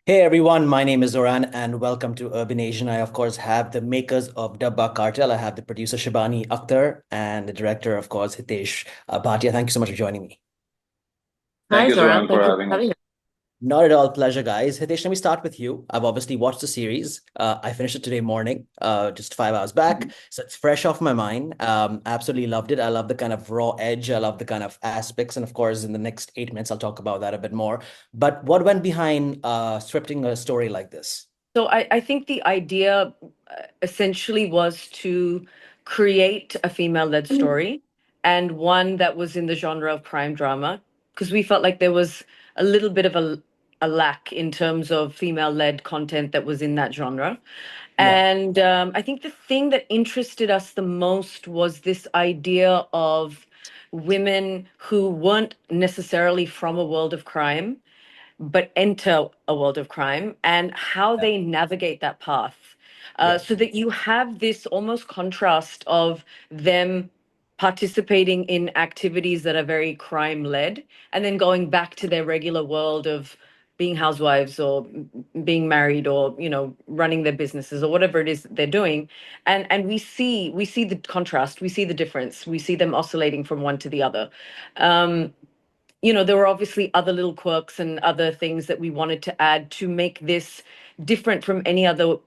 Hey everyone, my name is Zoran and welcome to Urban Asian. I, of course, have the makers of Dabba Cartel. I have the producer Shibani Akhtar and the director, of course, Hitesh Bhatia. Thank you so much for joining me. Thank Hi, you, Zoran. Zoran, for Thank you for having having us. us. Not at all, pleasure, guys. Hitesh, let me start with you. I've obviously watched the series. I finished it today morning, just 5 hours back. Mhm. So it's fresh off my mind. Absolutely loved it. I love the kind of raw edge. I love the kind of aspects. And of course, in the next 8 minutes, I'll talk about that a bit more. But what went behind scripting a story like this? So I think the idea essentially was to create a female-led story and one that was in the genre of crime drama because we felt like there was a little bit of a lack in terms of female-led content that was in that genre. Yeah. And I think the thing that interested us the most was this idea of women who weren't necessarily from a world of crime but enter a world of crime and how Yeah. they navigate that path. Yeah. So that you have this almost contrast of them participating in activities that are very crime led and then going back to their regular world of being housewives or being married or running their businesses or whatever it is that they're doing, and we see the contrast, we see the difference, we see them oscillating from one to the other. um, there were obviously other little quirks and other things that we wanted to add to make this different from any other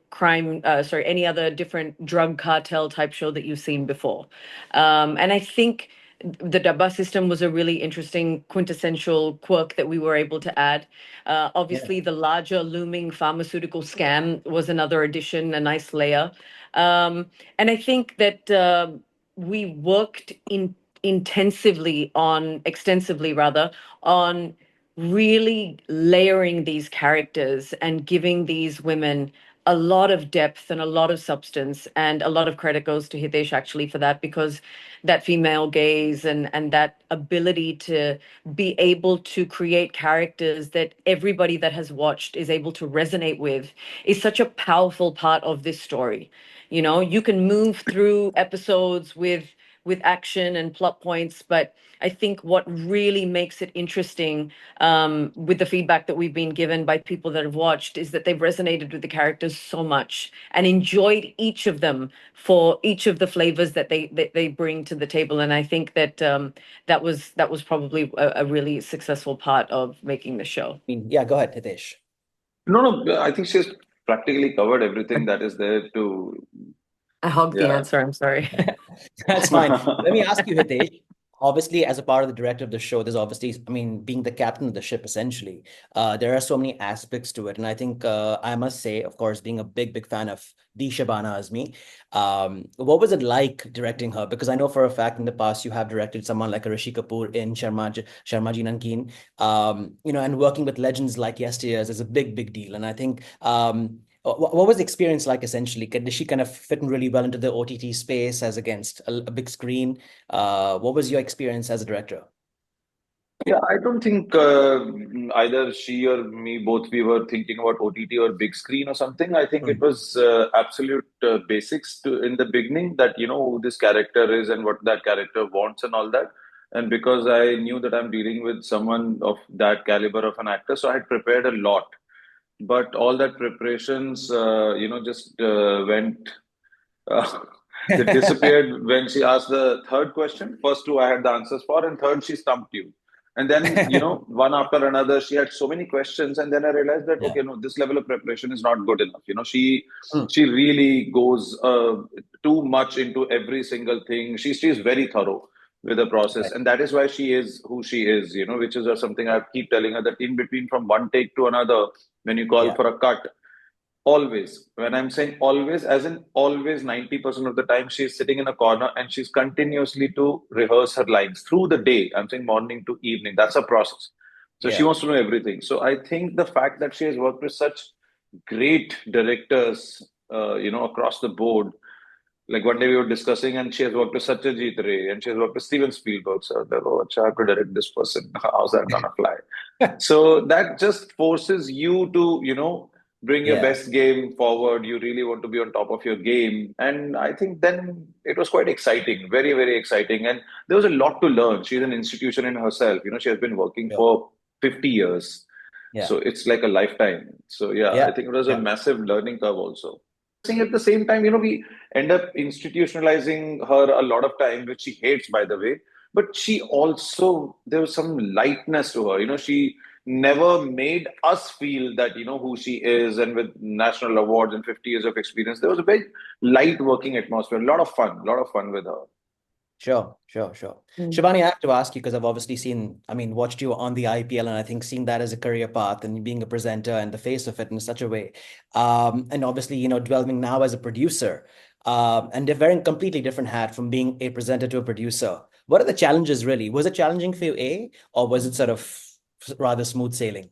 any other different drug cartel type show that you've seen before. And I think the Dabba system was a really interesting quintessential quirk that we were able to add. Yeah. Obviously, the larger looming pharmaceutical scam was another addition, a nice layer. And I think that we worked in extensively rather, on really layering these characters and giving these women a lot of depth and a lot of substance, and a lot of credit goes to Hitesh actually for that, because that female gaze and that ability to be able to create characters that everybody that has watched is able to resonate with is such a powerful part of this story. You can move through episodes with action and plot points. But I think what really makes it interesting, with the feedback that we've been given by people that have watched, is that they've resonated with the characters so much and enjoyed each of them for each of the flavors that they bring to the table. And I think that that was probably a really successful part of making the show. Yeah, go ahead, Hitesh. No, no, I think she's practically covered everything that is there to, I hogged the yeah. answer. I'm sorry. That's fine. Let me ask you, Hitesh. Obviously, as a part of the director of the show, there's obviously, I mean, being the captain of the ship, essentially, there are so many aspects to it. And I think I must say, of course, being a big, big fan of the Shabana as me, what was it like directing her? Because I know for a fact in the past you have directed someone like a Rishi Kapoor in Sharmaji Nankeen, and working with legends like yesteryears is a big, big deal. And I think what was the experience like essentially? Did she kind of fit in really well into the OTT space as against a big screen? What was your experience as a director? Yeah, I don't think either she or me, both we were thinking about OTT or big screen or something. I think it Mm. was absolute basics in the beginning, that you know who this character is and what that character wants and all that. And because I knew that I'm dealing with someone of that caliber of an actor, so I had prepared a lot. But all that preparations, just went. Uh, they disappeared when she asked the third question. First two I had the answers for, and third she stumped you. And then, one after another, she had so many questions, and then I realized that Yeah. okay, no, this level of preparation is not good enough. She Mm. she really goes too much into every single thing. She's very thorough with the process, Right. and that is why she is who she is. Which is something I keep telling her, that in between from one take to another, when you call Yeah. for a cut, always, when I'm saying always, as in always, 90% of the time, she's sitting in a corner and she's continuously to rehearse her lines through the day. I'm saying morning to evening. That's a process. So she Yeah. wants to know everything. So I think the fact that she has worked with such great directors, across the board. Like one day we were discussing, and she has worked with Satyajit Ray and she has worked with Steven Spielberg. So they're, oh, I have to direct this person. How's that gonna fly? So that just forces you to, bring your Yeah. best game forward. You really want to be on top of your game. And I think then it was quite exciting, very, very exciting. And there was a lot to learn. She's an institution in herself. She has been working Sure. for 50 years. Yeah. So it's like a lifetime. So yeah, I Yeah. think it was a Yeah. massive learning curve also. Saying at the same time, we end up institutionalizing her a lot of time, which she hates, by the way. But she also, there was some lightness to her. She never made us feel that, who she is. And with national awards and 50 years of experience, there was a very light working atmosphere, a lot of fun with her. Sure, sure, sure. Mm. Shibani, I have to ask you because I've obviously seen, I mean, watched you on the IPL and I think seen that as a career path and being a presenter and the face of it in such a way. And obviously, dwelling now as a producer, and they're wearing completely different hat from being a presenter to a producer. What are the challenges really? Was it challenging for you, A, or was it sort of rather smooth sailing?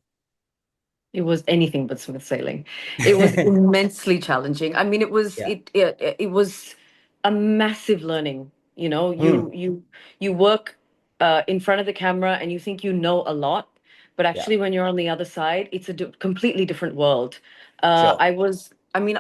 It was anything but smooth sailing. It was immensely challenging. I mean, Yeah. it was a massive learning. You know, Mm, you work in front of the camera and you think you know a lot, but yeah, actually, when you're on the other side, it's a completely different world. sure. I mean,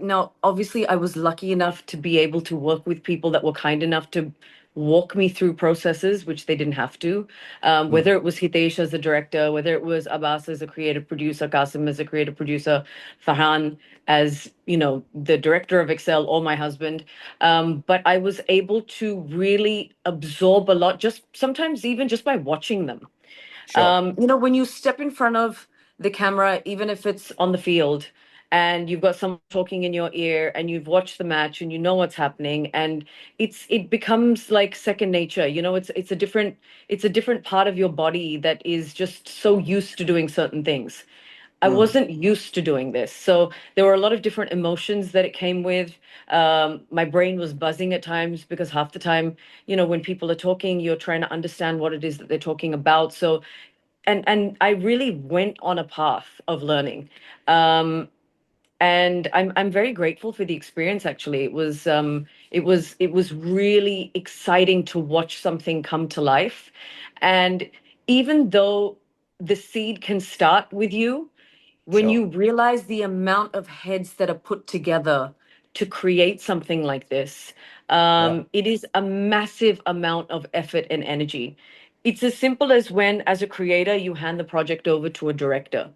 now obviously I was lucky enough to be able to work with people that were kind enough to walk me through processes which they didn't have to. Mm, Whether it was Hitesh as the director, whether it was Abbas as a creative producer, Qasim as a creative producer, Farhan as the director of Excel, or my husband. But I was able to really absorb a lot, just sometimes even just by watching them. sure. When you step in front of the camera, even if it's on the field, and you've got someone talking in your ear, and you've watched the match, and you know what's happening, and it becomes like second nature. It's a different part of your body that is just so used to doing certain things. I Mm, wasn't used to doing this. So there were a lot of different emotions that it came with. My brain was buzzing at times because half the time, when people are talking, you're trying to understand what it is that they're talking about. So, and I really went on a path of learning. Um, and I'm very grateful for the experience. Actually, it was really exciting to watch something come to life, and even though the seed can start with you, when sure. you realize the amount of heads that are put together to create something like this, Yeah. it is a massive amount of effort and energy. It's as simple as when, as a creator, you hand the project over to a director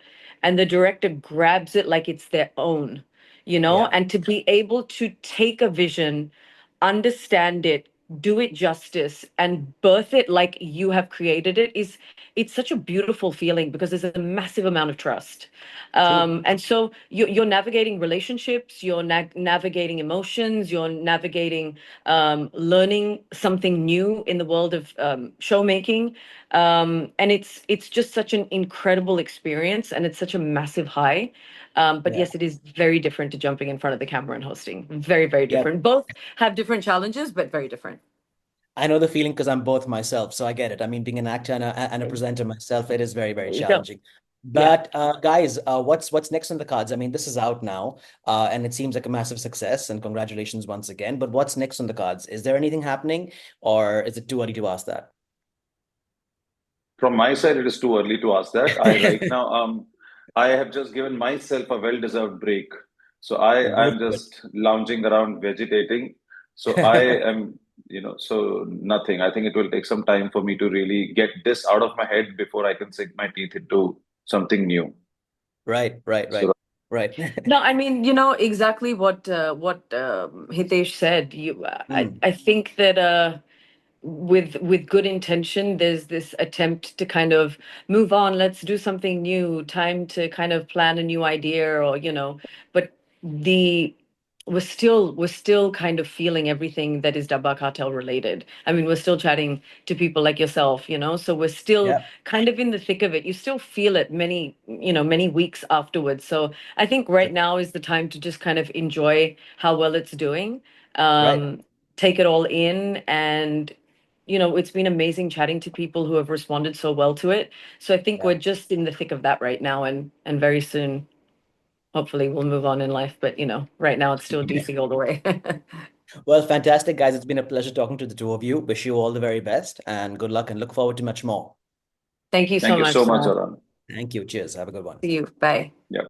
and the director grabs it like it's their own, Yeah. and to be able to take a vision, understand it, do it justice, and birth it like you have created it's such a beautiful feeling because there's a massive amount of trust. True. And so you're navigating relationships, you're navigating emotions, you're navigating learning something new in the world of showmaking. And it's just such an incredible experience, and it's such a massive high. But Yeah. yes, it is very different to jumping in front of the camera and hosting. Very, very Yeah. different. Both have different challenges, but very different. I know the feeling because I'm both myself, so I get it. I mean, being an actor and a presenter myself, it is very, very There you go. challenging. Yeah. But guys, what's next on the cards? I mean, this is out now, and it seems like a massive success. And congratulations once again. But what's next on the cards? Is there anything happening, or is it too early to ask that? From my side, it is too early to ask that. Right now, I have just given myself a well-deserved break. So I'm Good, good. just lounging around vegetating. So I am, so nothing. I think it will take some time for me to really get this out of my head before I can sink my teeth into something new. Right, right, So right, right. No, I mean, exactly what Hitesh said. I Mm, I think that with good intention, there's this attempt to kind of move on, let's do something new, time to kind of plan a new idea, or but the we're still kind of feeling everything that is Dabba Cartel related. I mean, we're still chatting to people like yourself, so we're still yeah, kind of in the thick of it. You still feel it many weeks afterwards. So I think right sure. now is the time to just kind of enjoy how well it's doing, Right. take it all in, and it's been amazing chatting to people who have responded so well to it. So I think Yeah. we're just in the thick of that right now, and very soon, hopefully, we'll move on in life. But right now it's still DC all the way. Well, fantastic, guys. It's been a pleasure talking to the two of you. Wish you all the very best and good luck and look forward to much more. Thank you so thank you so much. much, Aran. Thank you. Cheers. Have a good one. See you. Bye. Yeah.